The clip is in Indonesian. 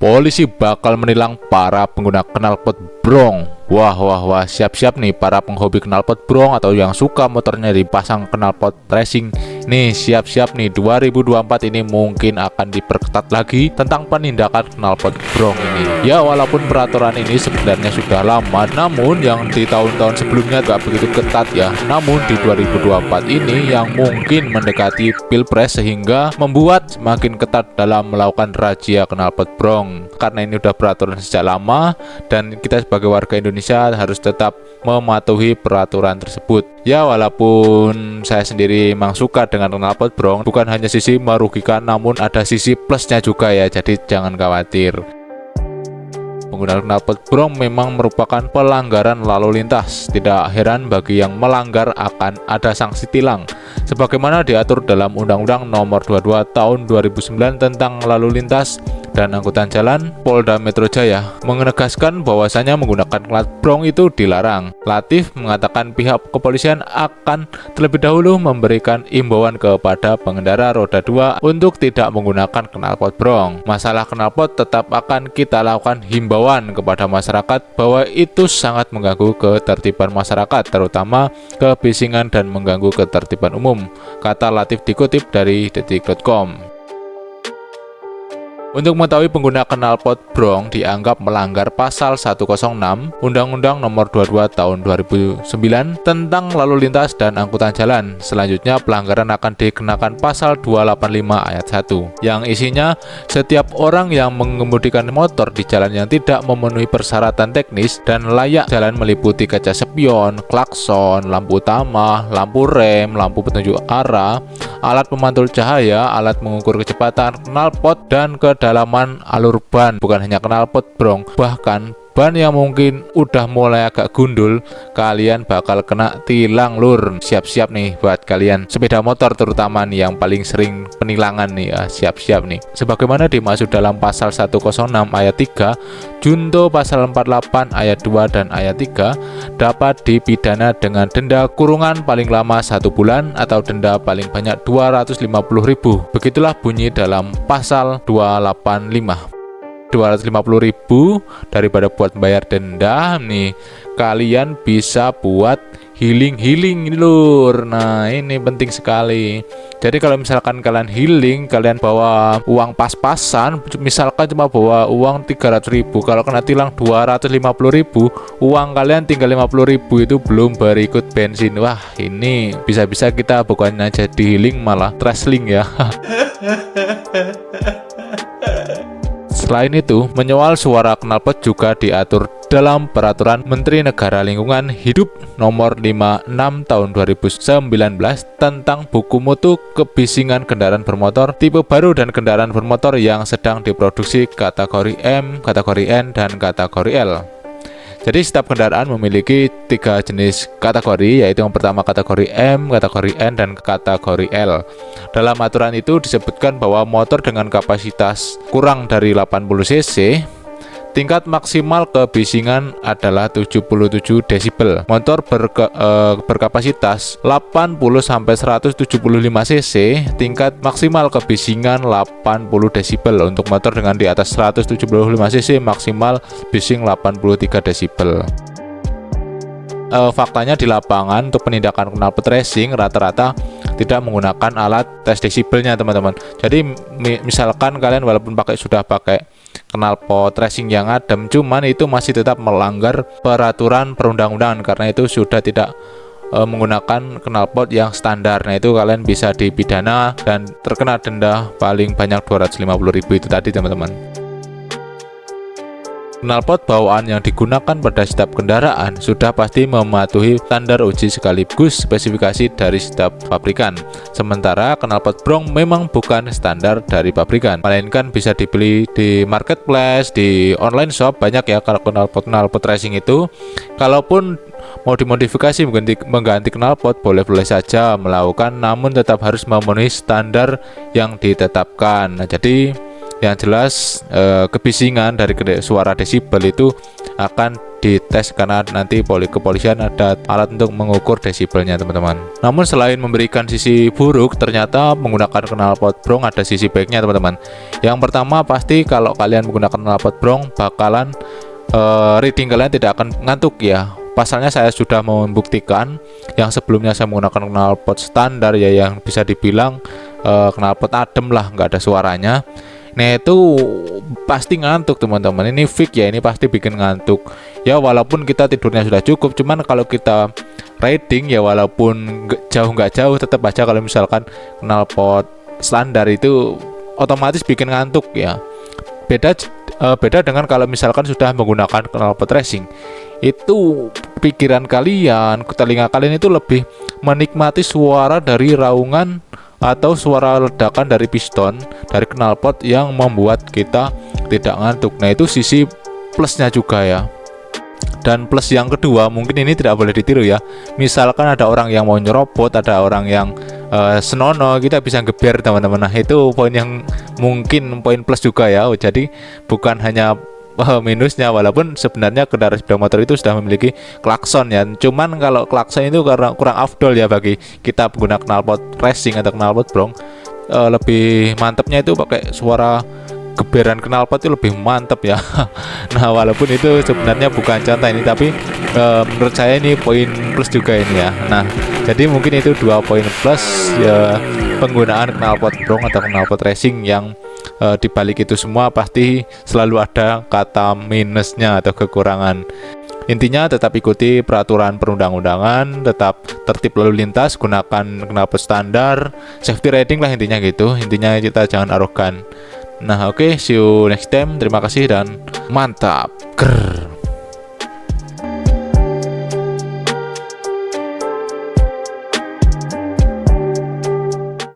Polisi bakal menilang para pengguna knalpot brong. Wah, siap-siap nih para penghobi knalpot brong atau yang suka motornya dipasang knalpot racing. Nih, siap-siap nih 2024 ini mungkin akan diperketat lagi tentang penindakan knalpot brong ini. Ya, walaupun peraturan ini sebenarnya sudah lama, namun yang di tahun-tahun sebelumnya gak begitu ketat ya. Namun di 2024 ini yang mungkin mendekati Pilpres sehingga membuat semakin ketat dalam melakukan razia knalpot brong. Karena ini udah peraturan sejak lama dan kita sebagai warga Indonesia harus tetap mematuhi peraturan tersebut. Ya, walaupun saya sendiri memang suka dengan knalpot brong, bukan hanya sisi merugikan namun ada sisi plusnya juga ya, jadi jangan khawatir. Penggunaan knalpot brong memang merupakan pelanggaran lalu lintas. Tidak heran bagi yang melanggar akan ada sanksi tilang sebagaimana diatur dalam Undang-Undang Nomor 22 Tahun 2009 tentang lalu lintas dan angkutan jalan. Polda Metro Jaya menegaskan bahwasanya menggunakan knalpot brong itu dilarang. Latif mengatakan pihak kepolisian akan terlebih dahulu memberikan imbauan kepada pengendara roda 2 untuk tidak menggunakan knalpot brong. Masalah knalpot tetap akan kita lakukan himbauan kepada masyarakat bahwa itu sangat mengganggu ketertiban masyarakat, terutama kebisingan dan mengganggu ketertiban umum, kata Latif dikutip dari detik.com. Untuk mengetahui pengguna knalpot brong dianggap melanggar pasal 106 Undang-Undang Nomor 22 Tahun 2009 tentang lalu lintas dan angkutan jalan. Selanjutnya pelanggaran akan dikenakan pasal 285 ayat 1 yang isinya setiap orang yang mengemudikan motor di jalan yang tidak memenuhi persyaratan teknis dan layak jalan meliputi kaca spion, klakson, lampu utama, lampu rem, lampu petunjuk arah, alat pemantul cahaya, alat mengukur kecepatan, knalpot, dan kedalaman alur ban. Bukan hanya knalpot brong, bahkan ban yang mungkin udah mulai agak gundul, kalian bakal kena tilang lur. Siap-siap nih buat kalian sepeda motor terutama nih yang paling sering penilangan nih ya, siap-siap nih. Sebagaimana dimaksud dalam pasal 106 ayat 3, junto pasal 48 ayat 2 dan ayat 3 dapat dipidana dengan denda kurungan paling lama 1 bulan atau denda paling banyak 250.000. Begitulah bunyi dalam pasal 285. 250.000 daripada buat bayar denda nih, kalian bisa buat healing ini lur. Nah, ini penting sekali. Jadi kalau misalkan kalian healing, kalian bawa uang pas-pasan, misalkan cuma bawa uang 300.000, kalau kena tilang 250.000, uang kalian tinggal 50.000, itu belum berikut bensin. Wah, ini bisa-bisa kita bukannya jadi healing malah traveling ya. Selain itu, menyoal suara knalpot juga diatur dalam Peraturan Menteri Negara Lingkungan Hidup Nomor 56 Tahun 2019 tentang buku mutu kebisingan kendaraan bermotor tipe baru dan kendaraan bermotor yang sedang diproduksi kategori M, kategori N, dan kategori L. Jadi setiap kendaraan memiliki 3 jenis kategori, yaitu yang pertama kategori M, kategori N, dan kategori L. Dalam aturan itu disebutkan bahwa motor dengan kapasitas kurang dari 80 cc, tingkat maksimal kebisingan adalah 77 desibel. Motor berkapasitas 80-175 cc, tingkat maksimal kebisingan 80 desibel. Untuk motor dengan di atas 175 cc, maksimal bising 83 desibel. Faktanya di lapangan untuk penindakan knalpot racing rata-rata tidak menggunakan alat tes desibelnya, teman-teman. Jadi misalkan kalian walaupun sudah pakai knalpot racing yang adem, cuman itu masih tetap melanggar peraturan perundang-undangan karena itu sudah tidak menggunakan knalpot yang standar. Nah, itu kalian bisa dipidana dan terkena denda paling banyak 250.000 itu tadi, teman-teman. Knalpot bawaan yang digunakan pada setiap kendaraan sudah pasti mematuhi standar uji sekaligus spesifikasi dari setiap pabrikan. Sementara knalpot brong memang bukan standar dari pabrikan, melainkan bisa dibeli di marketplace, di online shop banyak ya. Kalau knalpot racing itu, kalaupun mau dimodifikasi mengganti knalpot boleh-boleh saja melakukan, namun tetap harus memenuhi standar yang ditetapkan. Nah, jadi yang jelas kebisingan dari suara desibel itu akan dites karena nanti kepolisian ada alat untuk mengukur desibelnya teman-teman. Namun selain memberikan sisi buruk, ternyata menggunakan knalpot brong ada sisi baiknya teman-teman. Yang pertama pasti kalau kalian menggunakan knalpot brong bakalan reading kalian tidak akan ngantuk ya. Pasalnya saya sudah membuktikan yang sebelumnya saya menggunakan knalpot standar ya, yang bisa dibilang knalpot adem lah, nggak ada suaranya. Nah itu pasti ngantuk teman-teman, ini fix ya, ini pasti bikin ngantuk ya, walaupun kita tidurnya sudah cukup. Cuman kalau kita riding ya, walaupun nggak jauh tetap aja kalau misalkan knalpot standar itu otomatis bikin ngantuk ya. Beda dengan kalau misalkan sudah menggunakan knalpot racing, itu pikiran kalian, telinga kalian itu lebih menikmati suara dari raungan atau suara ledakan dari piston dari knalpot yang membuat kita tidak ngantuk. Nah itu sisi plusnya juga ya. Dan plus yang kedua, mungkin ini tidak boleh ditiru ya, misalkan ada orang yang mau nyerobot, ada orang yang senono, kita bisa geber teman-teman. Nah itu poin yang mungkin poin plus juga ya. Jadi bukan hanya minusnya, walaupun sebenarnya kendaraan sepeda motor itu sudah memiliki klakson ya. Cuman kalau klakson itu karena kurang afdol ya bagi kita pengguna knalpot racing atau knalpot brong. Lebih mantapnya itu pakai suara geberan knalpot itu lebih mantap ya. Nah walaupun itu sebenarnya bukan contoh ini, tapi menurut saya ini poin plus juga ini ya. Nah jadi mungkin itu 2 poin plus ya, penggunaan knalpot brong atau knalpot racing, yang dibalik itu semua pasti selalu ada kata minusnya atau kekurangan. Intinya tetap ikuti peraturan perundang-undangan, tetap tertib lalu lintas, gunakan knalpot standar, safety riding lah intinya gitu. Intinya kita jangan arogan. Nah oke, see you next time. Terima kasih dan mantap. Grrr.